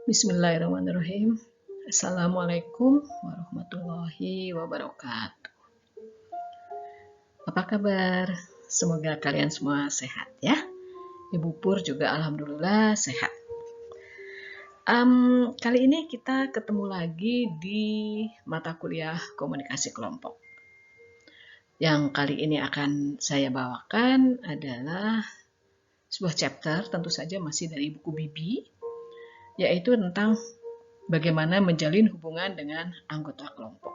Bismillahirrahmanirrahim. Assalamualaikum warahmatullahi wabarakatuh. Apa kabar? Semoga kalian semua sehat ya. Ibu Pur juga alhamdulillah sehat. Kali ini kita ketemu lagi di mata kuliah komunikasi kelompok. Yang kali ini akan saya bawakan adalah sebuah chapter, tentu saja masih dari buku Bibi, yaitu tentang bagaimana menjalin hubungan dengan anggota kelompok.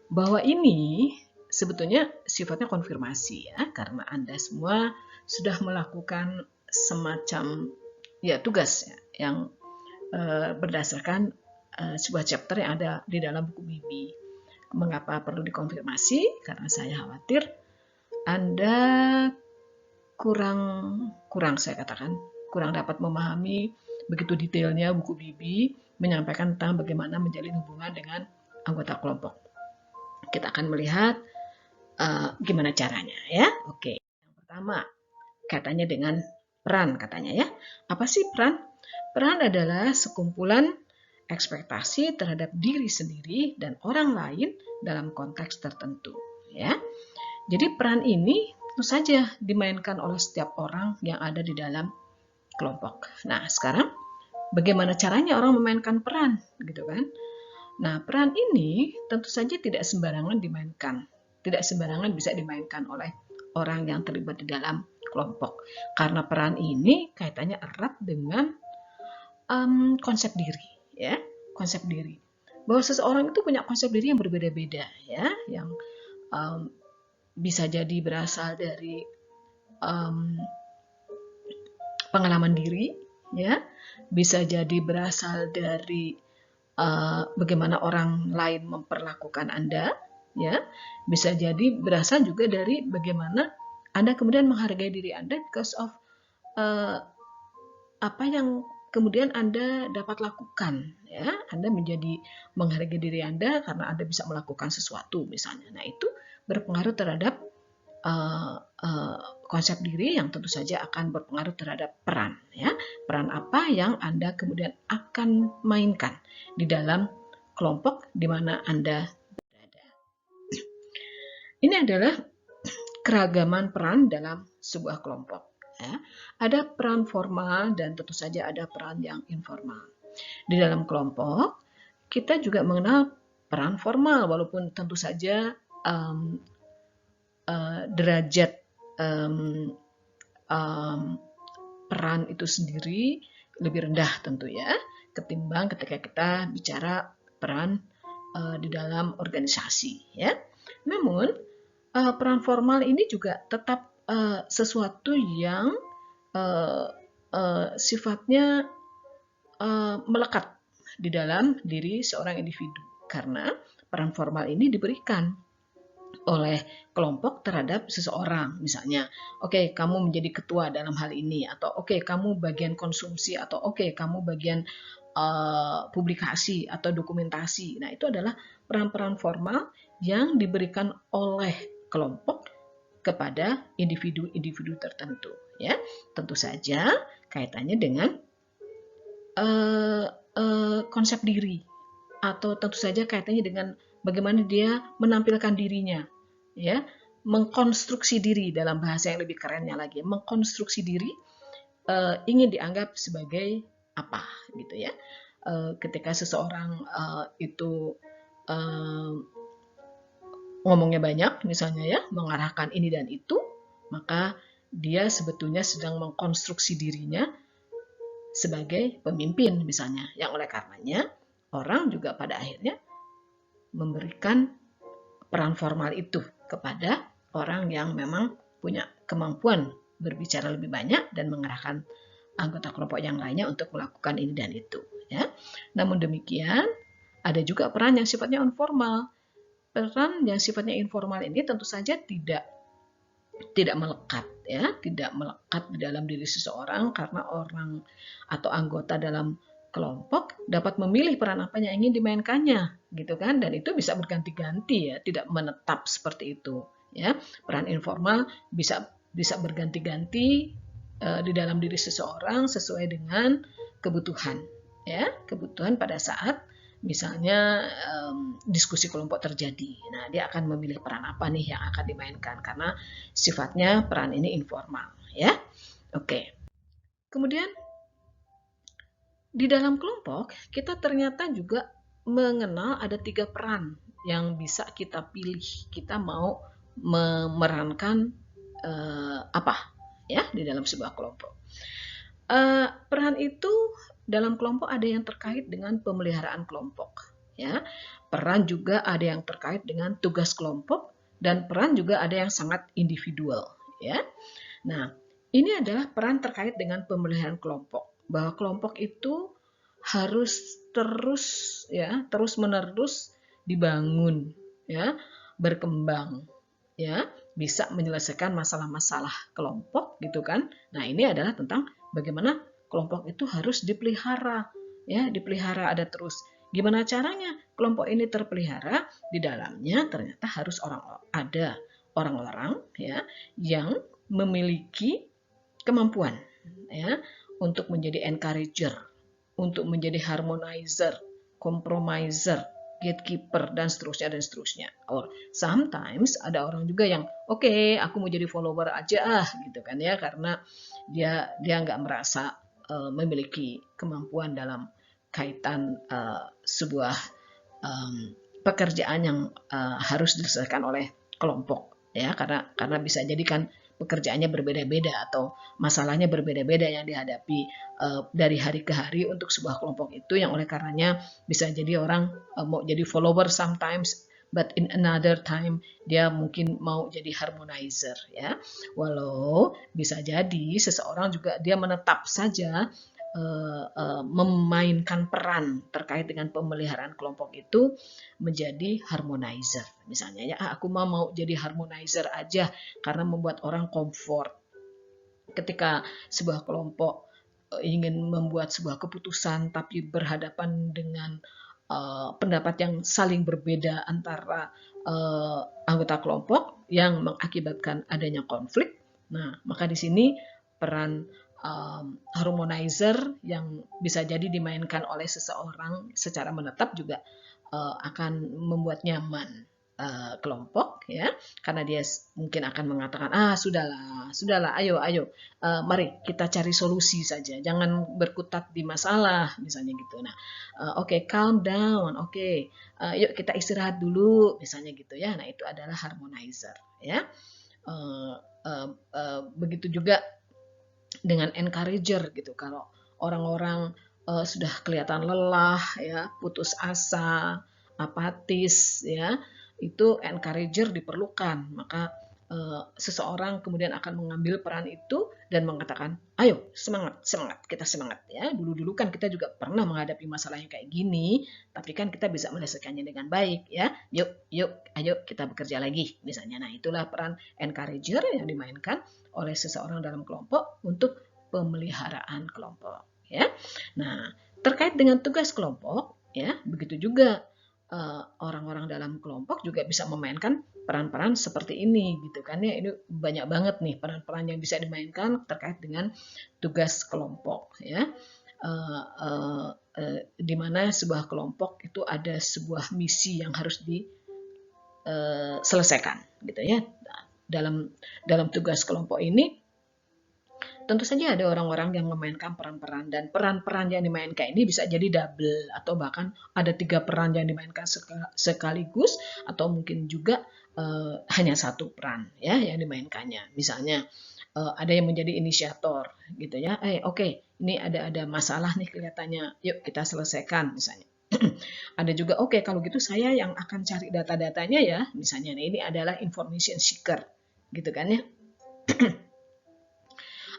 Bahwa ini sebetulnya sifatnya konfirmasi ya, karena Anda semua sudah melakukan semacam tugas ya, yang berdasarkan sebuah chapter yang ada di dalam buku Bibi. Mengapa perlu dikonfirmasi? Karena saya khawatir Anda kurang saya katakan, kurang dapat memahami begitu detailnya buku Bibi menyampaikan tentang bagaimana menjalin hubungan dengan anggota kelompok. Kita akan melihat gimana caranya ya. Oke, yang pertama kaitannya dengan peran katanya ya. Apa sih peran? Peran adalah sekumpulan ekspektasi terhadap diri sendiri dan orang lain dalam konteks tertentu ya. Jadi peran ini tentu saja dimainkan oleh setiap orang yang ada di dalam kelompok. Nah, sekarang bagaimana caranya orang memainkan peran gitu kan? Nah, peran ini tentu saja tidak sembarangan dimainkan. Tidak sembarangan bisa dimainkan oleh orang yang terlibat di dalam kelompok. Karena peran ini kaitannya erat dengan konsep diri, ya, konsep diri. Bahwa seseorang itu punya konsep diri yang berbeda-beda, ya, yang bisa jadi berasal dari pengalaman diri, ya, bisa jadi berasal dari bagaimana orang lain memperlakukan Anda, ya, bisa jadi berasal juga dari bagaimana Anda kemudian menghargai diri Anda because of apa yang kemudian Anda dapat lakukan, ya, Anda menjadi menghargai diri Anda karena Anda bisa melakukan sesuatu misalnya. Nah, itu berpengaruh terhadap konsep diri yang tentu saja akan berpengaruh terhadap peran ya. Peran apa yang Anda kemudian akan mainkan di dalam kelompok di mana Anda berada. Ini adalah keragaman peran dalam sebuah kelompok ya. Ada peran formal dan tentu saja ada peran yang informal. Di dalam kelompok kita juga mengenal peran formal walaupun tentu saja derajat peran itu sendiri lebih rendah tentu ya ketimbang ketika kita bicara peran di dalam organisasi ya. Namun peran formal ini juga tetap sesuatu yang sifatnya melekat di dalam diri seorang individu karena peran formal ini diberikan oleh kelompok terhadap seseorang. Misalnya, oke, kamu menjadi ketua dalam hal ini, atau oke, kamu bagian konsumsi, atau oke, kamu bagian publikasi atau dokumentasi. Nah, itu adalah peran-peran formal yang diberikan oleh kelompok kepada individu-individu tertentu. Ya, tentu saja kaitannya dengan konsep diri, atau tentu saja kaitannya dengan bagaimana dia menampilkan dirinya, ya, mengkonstruksi diri dalam bahasa yang lebih kerennya lagi, mengkonstruksi diri ingin dianggap sebagai apa, gitu ya. Ketika seseorang itu ngomongnya banyak, misalnya ya, mengarahkan ini dan itu, maka dia sebetulnya sedang mengkonstruksi dirinya sebagai pemimpin misalnya, yang oleh karenanya orang juga pada akhirnya memberikan peran formal itu kepada orang yang memang punya kemampuan berbicara lebih banyak dan mengerahkan anggota kelompok yang lainnya untuk melakukan ini dan itu ya. Namun demikian ada juga peran yang sifatnya informal. Peran yang sifatnya informal ini tentu saja tidak melekat ya, tidak melekat di dalam diri seseorang karena orang atau anggota dalam kelompok dapat memilih peran apa yang ingin dimainkannya gitu kan, dan itu bisa berganti-ganti ya, tidak menetap seperti itu ya. Peran informal bisa berganti-ganti di dalam diri seseorang sesuai dengan kebutuhan, ya, kebutuhan pada saat misalnya diskusi kelompok terjadi. Nah, dia akan memilih peran apa nih yang akan dimainkan karena sifatnya peran ini informal, ya. Oke. Kemudian di dalam kelompok kita ternyata juga mengenal ada 3 peran yang bisa kita pilih. Kita mau memerankan apa ya di dalam sebuah kelompok. Peran itu dalam kelompok ada yang terkait dengan pemeliharaan kelompok, ya. Peran juga ada yang terkait dengan tugas kelompok dan peran juga ada yang sangat individual, ya. Nah, ini adalah peran terkait dengan pemeliharaan kelompok. Bahwa kelompok itu harus terus-menerus dibangun, ya, berkembang, ya, bisa menyelesaikan masalah-masalah kelompok gitu kan. Nah, ini adalah tentang bagaimana kelompok itu harus dipelihara, ya, dipelihara ada terus. Gimana caranya kelompok ini terpelihara? Di dalamnya ternyata harus ada orang-orang, ya, yang memiliki kemampuan, ya, untuk menjadi encourager, untuk menjadi harmonizer, compromiser, gatekeeper, dan seterusnya. Or sometimes ada orang juga yang oke, aku mau jadi follower aja gitu kan ya, karena dia nggak merasa memiliki kemampuan dalam kaitan sebuah pekerjaan yang harus diselesaikan oleh kelompok, ya, karena bisa jadi kan pekerjaannya berbeda-beda atau masalahnya berbeda-beda yang dihadapi dari hari ke hari untuk sebuah kelompok itu, yang oleh karenanya bisa jadi orang mau jadi follower sometimes, but in another time dia mungkin mau jadi harmonizer, ya. Walau bisa jadi seseorang juga dia menetap saja memainkan peran terkait dengan pemeliharaan kelompok itu menjadi harmonizer. Misalnya ya, aku mau jadi harmonizer aja karena membuat orang comfort. Ketika sebuah kelompok ingin membuat sebuah keputusan tapi berhadapan dengan pendapat yang saling berbeda antara anggota kelompok yang mengakibatkan adanya konflik. Nah, maka di sini peran harmonizer yang bisa jadi dimainkan oleh seseorang secara menetap juga akan membuat nyaman kelompok, ya, karena dia mungkin akan mengatakan sudahlah, ayo, mari kita cari solusi saja, jangan berkutat di masalah, misalnya gitu. Nah, oke, calm down, oke, yuk kita istirahat dulu, misalnya gitu ya. Nah, itu adalah harmonizer, ya. Begitu juga dengan encourager gitu. Kalau orang-orang sudah kelihatan lelah, ya, putus asa, apatis, ya, itu encourager diperlukan. Maka seseorang kemudian akan mengambil peran itu dan mengatakan, ayo semangat, kita semangat, ya. Dulu kan kita juga pernah menghadapi masalah yang kayak gini, tapi kan kita bisa menyelesaikannya dengan baik, ya. Yuk, ayo kita bekerja lagi, misalnya. Nah, itulah peran encourager yang dimainkan oleh seseorang dalam kelompok untuk pemeliharaan kelompok, ya. Nah, terkait dengan tugas kelompok, ya, begitu juga orang-orang dalam kelompok juga bisa memainkan peran-peran seperti ini, gitu kan ya. Ini banyak banget nih peran-peran yang bisa dimainkan terkait dengan tugas kelompok, ya. Di mana sebuah kelompok itu ada sebuah misi yang harus diselesaikan, gitu ya. Nah, dalam tugas kelompok ini tentu saja ada orang-orang yang memainkan peran-peran, dan peran-peran yang dimainkan ini bisa jadi double atau bahkan ada 3 peran yang dimainkan sekaligus, atau mungkin juga hanya 1 peran, ya, yang dimainkannya. Misalnya ada yang menjadi inisiator gitu ya. Oke, ini ada masalah nih kelihatannya, yuk kita selesaikan misalnya. Ada juga oke, kalau gitu saya yang akan cari data-datanya ya, misalnya. Nah, ini adalah information seeker gitu kan ya.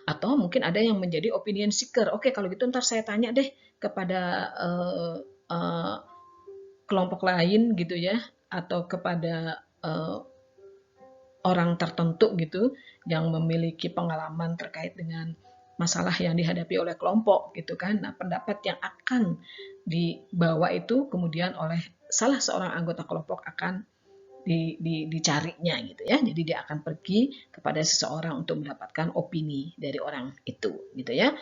Atau mungkin ada yang menjadi opinion seeker. Oke, kalau gitu ntar saya tanya deh kepada kelompok lain gitu ya, atau kepada orang tertentu gitu yang memiliki pengalaman terkait dengan masalah yang dihadapi oleh kelompok gitu kan. Nah, pendapat yang akan dibawa itu kemudian oleh salah seorang anggota kelompok akan dicarinya gitu ya. Jadi dia akan pergi kepada seseorang untuk mendapatkan opini dari orang itu gitu ya.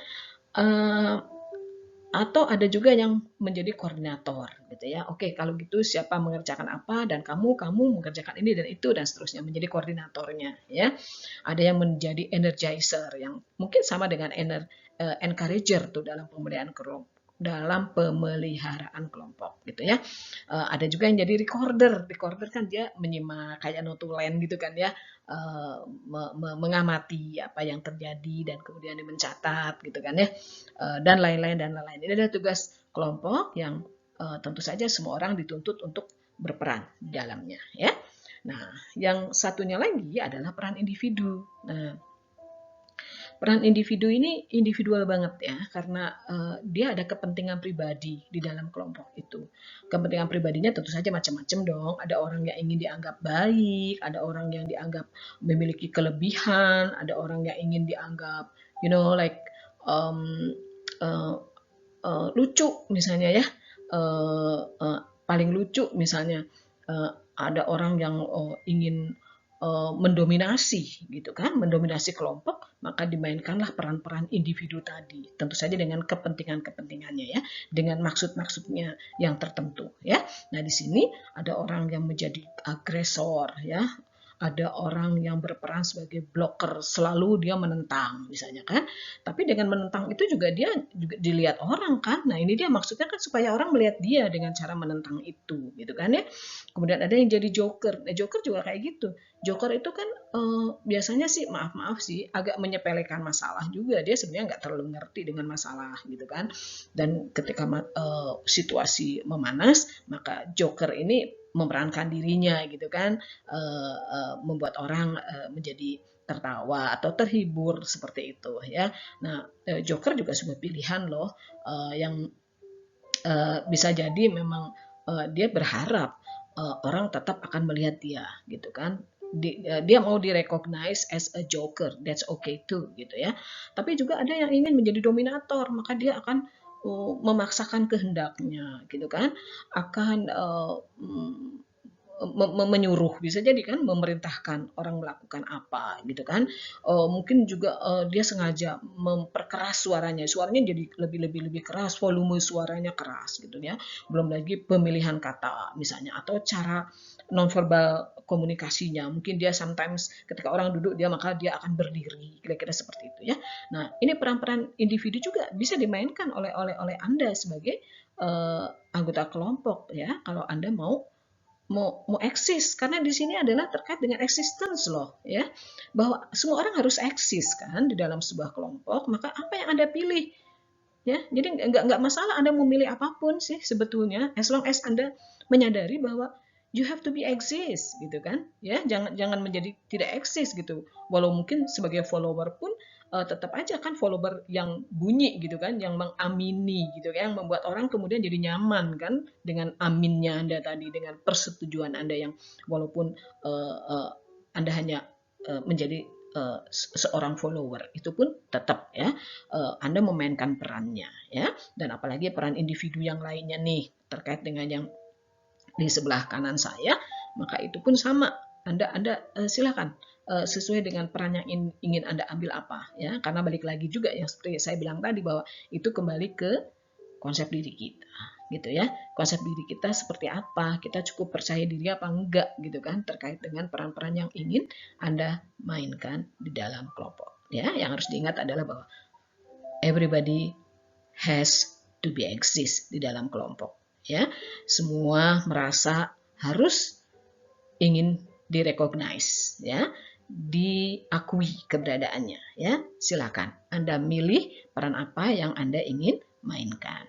Atau ada juga yang menjadi koordinator gitu ya. Oke, kalau gitu siapa mengerjakan apa dan kamu mengerjakan ini dan itu dan seterusnya, menjadi koordinatornya ya. Ada yang menjadi energizer yang mungkin sama dengan encourager tuh dalam pemeliharaan kelompok gitu ya. Ada juga yang jadi recorder kan dia menyimak kayak notulen gitu kan ya, mengamati apa yang terjadi dan kemudian mencatat gitu kan ya, dan lain-lain. Ini adalah tugas kelompok yang tentu saja semua orang dituntut untuk berperan di dalamnya ya. Nah, yang satunya lagi adalah peran individu. Nah, peran individu ini individual banget ya, karena dia ada kepentingan pribadi di dalam kelompok itu. Kepentingan pribadinya tentu saja macam-macam dong. Ada orang yang ingin dianggap baik, ada orang yang dianggap memiliki kelebihan, ada orang yang ingin dianggap, like um, uh, lucu misalnya ya, paling lucu misalnya. Ada orang yang ingin mendominasi gitu kan, mendominasi kelompok, maka dimainkanlah peran-peran individu tadi, tentu saja dengan kepentingannya ya, dengan maksud-maksudnya yang tertentu ya. Nah, di sini ada orang yang menjadi agresor ya, ada orang yang berperan sebagai blocker, selalu dia menentang misalnya kan. Tapi dengan menentang itu juga dia juga dilihat orang kan. Nah, ini dia maksudnya kan supaya orang melihat dia dengan cara menentang itu gitu kan ya. Kemudian ada yang jadi joker. Nah, joker juga kayak gitu. Joker itu kan biasanya sih maaf sih agak menyepelekan masalah juga. Dia sebenarnya nggak terlalu ngerti dengan masalah gitu kan. Dan ketika situasi memanas, maka joker ini memerankan dirinya gitu kan, membuat orang menjadi tertawa atau terhibur seperti itu ya. Nah, joker juga sebuah pilihan loh, yang bisa jadi memang dia berharap orang tetap akan melihat dia gitu kan. Dia mau direcognize as a joker, that's okay too gitu ya. Tapi juga ada yang ingin menjadi dominator, maka dia akan memaksakan kehendaknya gitu kan, akan menyuruh, bisa jadi kan memerintahkan orang melakukan apa gitu kan. Mungkin juga dia sengaja memperkeras suaranya jadi lebih keras, volume suaranya keras gitu ya. Belum lagi pemilihan kata misalnya, atau cara nonverbal komunikasinya, mungkin dia sometimes ketika orang duduk maka dia akan berdiri, kira-kira seperti itu ya. Nah, ini peran-peran individu juga bisa dimainkan oleh Anda sebagai anggota kelompok ya, kalau Anda mau eksis, karena di sini adalah terkait dengan existence loh ya, bahwa semua orang harus eksis kan di dalam sebuah kelompok. Maka apa yang Anda pilih ya, jadi nggak masalah Anda memilih apapun sih sebetulnya, as long as Anda menyadari bahwa you have to be exist gitu kan ya. Jangan menjadi tidak eksis gitu, walau mungkin sebagai follower pun tetap aja kan follower yang bunyi gitu kan, yang mengamini gitu kan, yang membuat orang kemudian jadi nyaman kan dengan aminnya Anda tadi, dengan persetujuan Anda yang walaupun Anda hanya menjadi seorang follower, itu pun tetap ya Anda memainkan perannya ya. Dan apalagi peran individu yang lainnya nih terkait dengan yang di sebelah kanan saya, maka itu pun sama. Anda silakan sesuai dengan peran yang ingin Anda ambil apa ya, karena balik lagi juga yang seperti saya bilang tadi, bahwa itu kembali ke konsep diri kita gitu ya. Konsep diri kita seperti apa, kita cukup percaya diri apa enggak gitu kan, terkait dengan peran-peran yang ingin Anda mainkan di dalam kelompok ya. Yang harus diingat adalah bahwa everybody has to be exist di dalam kelompok ya. Semua merasa harus ingin direcognize ya, diakui keberadaannya ya. Silakan Anda milih peran apa yang Anda ingin mainkan.